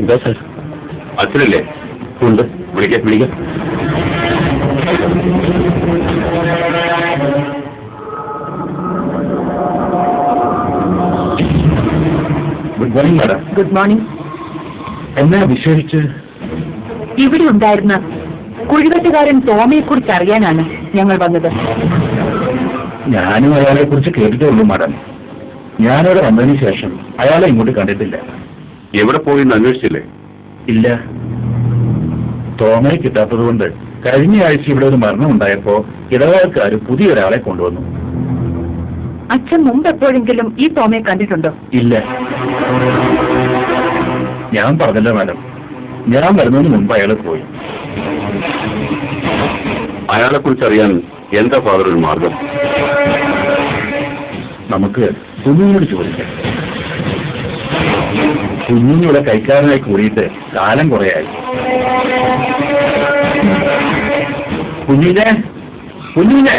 എന്താ സാർ? അച്ഛനല്ലേ? ഉണ്ട്. വിളിക്കാം. Good morning madam. Good morning. എന്നാ വിശേഷിച്ച്? ഇവിടെ ഉണ്ടായിരുന്ന കുഴിവെട്ടുകാരൻ ടോമിയെ കുറിച്ച് അറിയാനാണ് ഞങ്ങൾ വന്നത്. ഞാനും അയാളെ കുറിച്ച് കേട്ടിട്ടുള്ളൂ മാഡം. ഞാനവിടെ വന്നതിന് ശേഷം അയാളെ ഇങ്ങോട്ട് കണ്ടിട്ടില്ല. എവിടെ പോയി എന്ന് അന്വേഷിച്ചില്ലേ? ഇല്ല. ടോമയെ കിട്ടാത്തത് കൊണ്ട് കഴിഞ്ഞ ആഴ്ച ഇവിടെ ഒരു മരണം ഉണ്ടായപ്പോ ഇടവേളക്കാർ പുതിയൊരാളെ കൊണ്ടുവന്നു. അച്ഛൻ മുമ്പ് എപ്പോഴെങ്കിലും ഈ ടോമയെ കണ്ടിട്ടുണ്ടോ? ഇല്ല. ഞാൻ പറഞ്ഞല്ലോ മാഡം, ഞാൻ വരുന്നതിന് മുമ്പ് അയാൾ പോയി. അയാളെ കുറിച്ച് അറിയാൻ എന്താ ഫാദർ ഒരു മാർഗം? നമുക്ക് കുഞ്ഞിനോട് ചോദിക്കാം. കുഞ്ഞിനിവിടെ കൈക്കാരനായി കൂടിയിട്ട് കാലം കുറയായി. കുഞ്ഞിനെ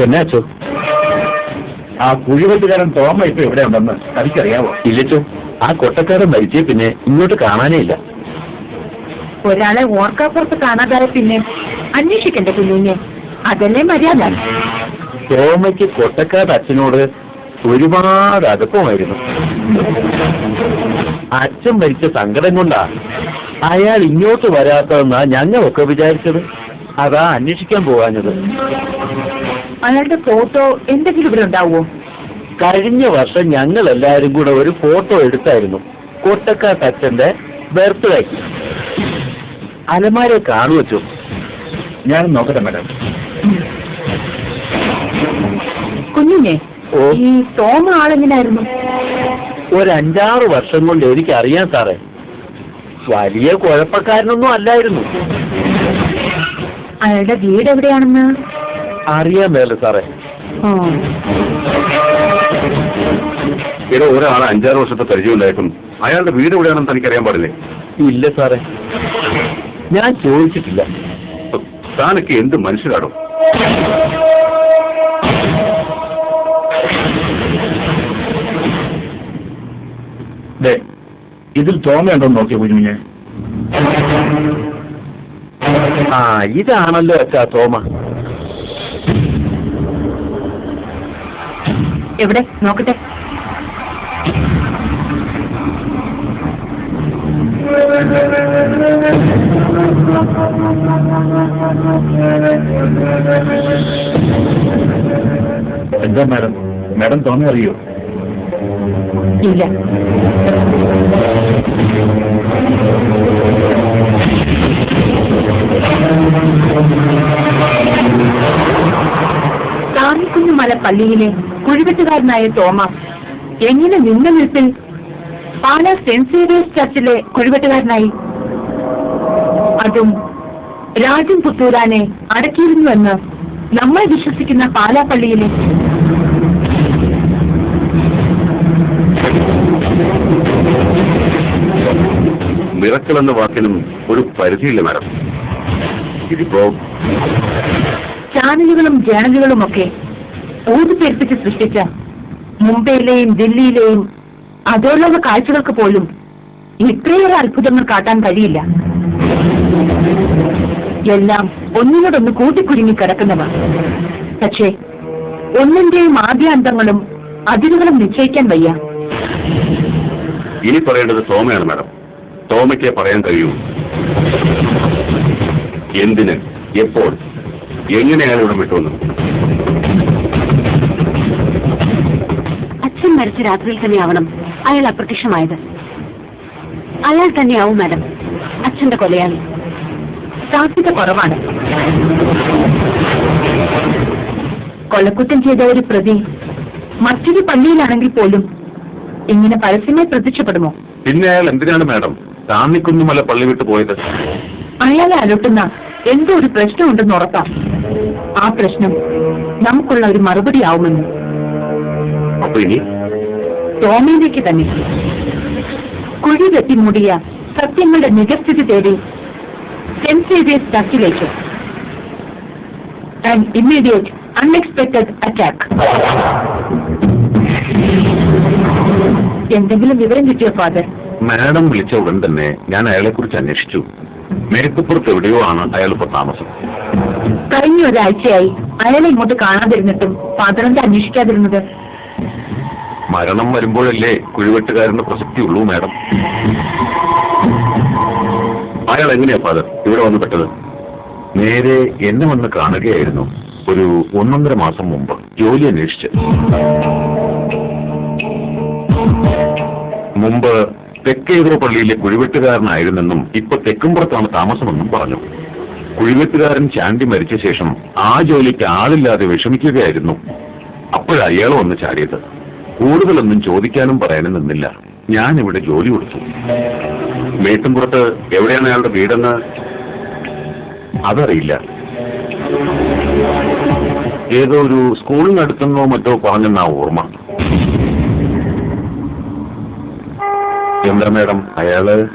എന്നാച്ചോ? ആ കുഴിവെട്ടുകാരൻ ടോമ ഇപ്പൊ എവിടെ ഉണ്ടെന്ന് തനിക്കറിയാവോ? ഇല്ലച്ചോ, ആ കൊട്ടക്കാരൻ മരിച്ചേ പിന്നെ ഇങ്ങോട്ട് കാണാനേ ഇല്ല. ഒരാളെ ഓർക്കാപ്പുറത്ത് കാണാതായ പിന്നെ അന്വേഷിക്കണ്ടേ കുഞ്ഞിനെ? അതല്ലേ മര്യാദ. ടോമയ്ക്ക് കൊട്ടക്കാട് അച്ഛനോട് ഒരുപാട് അടുപ്പമായിരുന്നു. അച്ഛൻ മരിച്ച സങ്കടം കൊണ്ടാ അയാൾ ഇങ്ങോട്ട് വരാത്തതെന്നാ ഞങ്ങളൊക്കെ വിചാരിച്ചത്. അതാ അന്വേഷിക്കാൻ പോകാഞ്ഞത്. അയാളുടെ ഫോട്ടോ എന്തെങ്കിലും ഇവിടെ ഉണ്ടാവുമോ? കഴിഞ്ഞ വർഷം ഞങ്ങൾ എല്ലാവരും കൂടെ ഒരു ഫോട്ടോ എടുത്തായിരുന്നു കൊട്ടക്കാട്ട് അച്ഛന്റെ ബർത്ത്ഡേക്ക്. അലമാരെ കാണുവച്ചു. ഞാൻ നോക്കട്ടെ മാഡം. കുഞ്ഞിനെ, ഈ ടോമ ആളെങ്ങനായിരുന്നു? ഒരു 5-6 വർഷം കൊണ്ട് എനിക്കറിയാം സാറേ. വലിയ കുഴപ്പക്കാരനൊന്നും അല്ലായിരുന്നു. അയാളുടെ വീട് എവിടെയാണെന്ന് അറിയാൻ മേല സാറേ. ഇവിടെ ഒരാളെ 5-6 വർഷത്തെ പരിചയമുണ്ടായിട്ടും അയാളുടെ വീട് എവിടെയാണെന്ന് തനിക്കറിയാൻ പാടില്ലേ? ഇല്ല സാറേ, ഞാൻ ചോദിച്ചിട്ടില്ല. താനൊക്കെ എന്ത് മനുഷ്യരാണോ? ഇതിൽ ടോമയുണ്ടോ നോക്കിയ കുഞ്ഞുഞ്ഞെ? ആ, ഇതാണല്ലോ അച്ഛാ ടോമ. എവിടെ നോക്കട്ടെ. എന്താ മാഡം? മാഡം ടോമെ അറിയോ? ഇല്ല. താന്നിക്കുന്നുമല പള്ളിയിലെ കുഴിവെട്ടുകാരനായ ടോമ എങ്ങനെ നിന്ന നിൽപ്പിൽ പാലാ സെന്റ് സേവിയേഴ്സ് ചർച്ചിലെ കുഴിവെട്ടുകാരനായി? അതും രാജൻ പുത്തൂരാനെ അടക്കിയിരുന്നുവെന്ന് നമ്മൾ വിശ്വസിക്കുന്ന പാലാ പള്ളിയിലെ മിറക്കിൾ എന്ന വാക്കിനും ഒരു പരിധിയില്ല മാഡം. ഇതിപ്പോ ചാനലുകളും ജേണലുകളുമൊക്കെ ഊതിപ്പെരുപ്പിച്ച് സൃഷ്ടിച്ച മുംബൈയിലെയും ദില്ലിയിലെയും അധോലോക കാഴ്ചകൾക്ക് പോലും ഇത്രയേറെ അത്ഭുതങ്ങൾ കാട്ടാൻ കഴിയില്ല. എല്ലാം ഒന്നിനോടൊന്ന് കൂട്ടിക്കുരുങ്ങി കിടക്കുന്നവ. പക്ഷേ ഒന്നിന്റെയും ആദ്യാന്തങ്ങളും അതിരുകളും നിശ്ചയിക്കാൻ വയ്യ. ഇനി പറയേണ്ടത് ടോമയാണ് മാഡം. ടോമയ്ക്ക് പറയാൻ കഴിയൂ. എന്തിന്, എപ്പോൾ, എങ്ങനെ അയാൾ ഇവിടെ വിട്ടുവന്നു? അച്ഛൻ മരിച്ച രാത്രിയിൽ തന്നെയാവണം അയാൾ അപ്രത്യക്ഷമായത്. അയാൾ തന്നെയാവും മാഡം അച്ഛന്റെ കൊലയാളി. സാധ്യത കുറവാണ്. കൊലക്കുറ്റം ചെയ്ത ഒരു പ്രതി മറ്റൊരു പള്ളിയിലാണെങ്കിൽ പോലും ഇങ്ങനെ പരസ്യമായി പ്രത്യക്ഷപ്പെടുമോ? പിന്നെ അയാൾ എന്തിനാണ് മാഡം താന്നിക്കുന്നുമല പള്ളി വിട്ടു പോയത്? അയാളെ അലട്ടുന്ന എന്തോ ഒരു പ്രശ്നമുണ്ടെന്ന് ഉറപ്പാം. ആ പ്രശ്നം നമുക്കുള്ള ഒരു മറുപടി ആവുമെന്ന്. അപ്പൊ ഇനി ടോമയിലേക്ക് തന്നെ കുഴി വെട്ടി മൂടിയ സത്യങ്ങളുടെ നിജസ്ഥിതി തേടി സെന്റ് സേവിയേഴ്സ് ചർച്ചിലേക്ക്. An immediate, unexpected attack. എന്തെങ്കിലും വിവരം കിട്ടിയോ ഫാദർ? മാഡം വിളിച്ച ഉടൻ തന്നെ ഞാൻ അയാളെക്കുറിച്ച് അന്വേഷിച്ചു. മേക്കപ്പുറത്ത് എവിടെയോ ആണ് അയാളിപ്പോ താമസം. കഴിഞ്ഞ ഒരാഴ്ചയായി അയാളെ ഇങ്ങോട്ട് കാണാതിരുന്നിട്ടും ഫാദർ എന്താ അന്വേഷിക്കാതിരുന്നത്? മരണം വരുമ്പോഴല്ലേ കുഴിവെട്ടുകാരന്റെ പ്രസക്തിയുള്ളൂ മാഡം. അയാൾ എങ്ങനെയാ ഫാദർ ഇവിടെ വന്ന് പെട്ടത്? നേരെ എന്നെ വന്ന് കാണുകയായിരുന്നു ഒരു 1.5 മാസം മുമ്പ്, ജോലി അന്വേഷിച്ച്. മുമ്പ് തെക്കേതോ പള്ളിയിലെ കുഴിവെട്ടുകാരനായിരുന്നെന്നും ഇപ്പൊ തെക്കുംപുറത്താണ് താമസമെന്നും പറഞ്ഞു. കുഴിവെട്ടുകാരൻ ചാണ്ടി മരിച്ച ശേഷം ആ ജോലിക്ക് ആളില്ലാതെ വിഷമിക്കുകയായിരുന്നു. അപ്പോഴയാൾ വന്ന് ചാടിയത്. കൂടുതലൊന്നും ചോദിക്കാനും പറയാനും നിന്നില്ല. ഞാനിവിടെ ജോലി കൊടുത്തു. മേട്ടുംപുറത്ത് എവിടെയാണ് അയാളുടെ വീടെന്ന് അതറിയില്ല. ഏതോ ഒരു സ്കൂളിനടുത്തെന്നോ മറ്റോ പറഞ്ഞെന്നാ ഓർമ്മ. എന്താ മാഡം അയാള്